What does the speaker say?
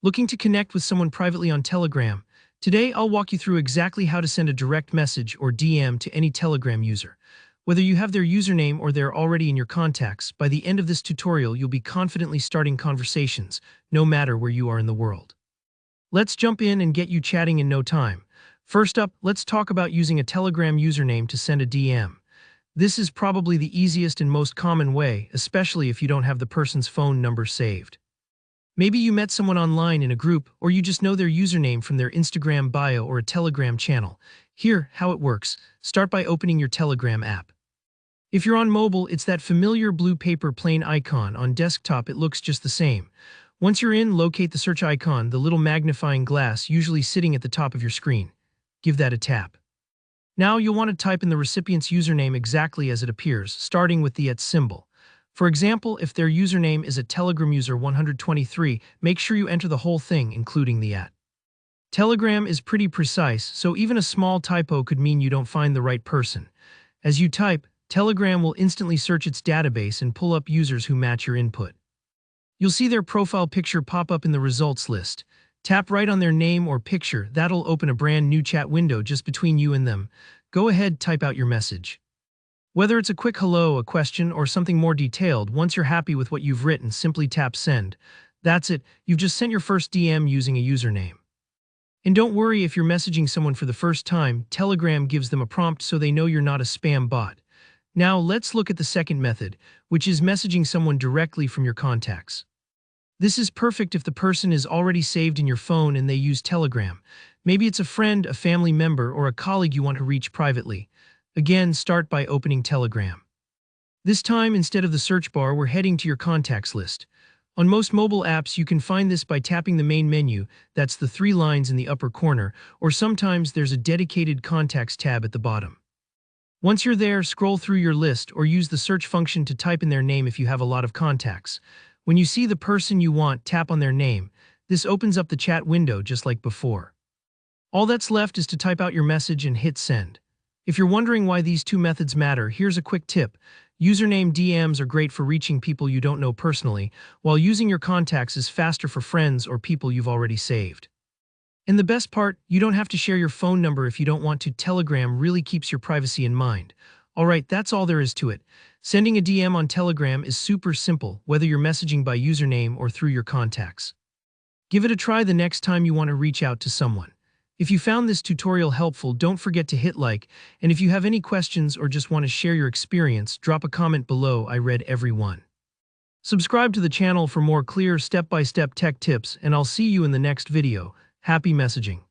Looking to connect with someone privately on Telegram? Today, I'll walk you through exactly how to send a direct message or DM to any Telegram user. Whether you have their username or they're already in your contacts, by the end of this tutorial, you'll be confidently starting conversations, no matter where you are in the world. Let's jump in and get you chatting in no time. First up, let's talk about using a Telegram username to send a DM. This is probably the easiest and most common way, especially if you don't have the person's phone number saved. Maybe you met someone online in a group, or you just know their username from their Instagram bio or a Telegram channel. Here, how it works. Start by opening your Telegram app. If you're on mobile, it's that familiar blue paper plane icon. On desktop, it looks just the same. Once you're in, locate the search icon, the little magnifying glass usually sitting at the top of your screen. Give that a tap. Now you'll want to type in the recipient's username exactly as it appears, starting with the @ symbol. For example, if their username is a Telegram user 123, make sure you enter the whole thing, including the @. Telegram is pretty precise, so even a small typo could mean you don't find the right person. As you type, Telegram will instantly search its database and pull up users who match your input. You'll see their profile picture pop up in the results list. Tap right on their name or picture. That'll open a brand new chat window just between you and them. Go ahead, type out your message. Whether it's a quick hello, a question, or something more detailed, once you're happy with what you've written, simply tap send. That's it, you've just sent your first DM using a username. And don't worry if you're messaging someone for the first time, Telegram gives them a prompt so they know you're not a spam bot. Now let's look at the second method, which is messaging someone directly from your contacts. This is perfect if the person is already saved in your phone and they use Telegram. Maybe it's a friend, a family member, or a colleague you want to reach privately. Again, start by opening Telegram. This time, instead of the search bar, we're heading to your contacts list. On most mobile apps, you can find this by tapping the main menu, that's the 3 lines in the upper corner, or sometimes there's a dedicated Contacts tab at the bottom. Once you're there, scroll through your list or use the search function to type in their name if you have a lot of contacts. When you see the person you want, tap on their name. This opens up the chat window just like before. All that's left is to type out your message and hit send. If you're wondering why these two methods matter, here's a quick tip. Username DMs are great for reaching people you don't know personally, while using your contacts is faster for friends or people you've already saved. And the best part, you don't have to share your phone number if you don't want to. Telegram really keeps your privacy in mind. Alright, that's all there is to it. Sending a DM on Telegram is super simple, whether you're messaging by username or through your contacts. Give it a try the next time you want to reach out to someone. If you found this tutorial helpful, don't forget to hit like, and if you have any questions or just want to share your experience, drop a comment below. I read every one. Subscribe to the channel for more clear step-by-step tech tips, and I'll see you in the next video. Happy messaging!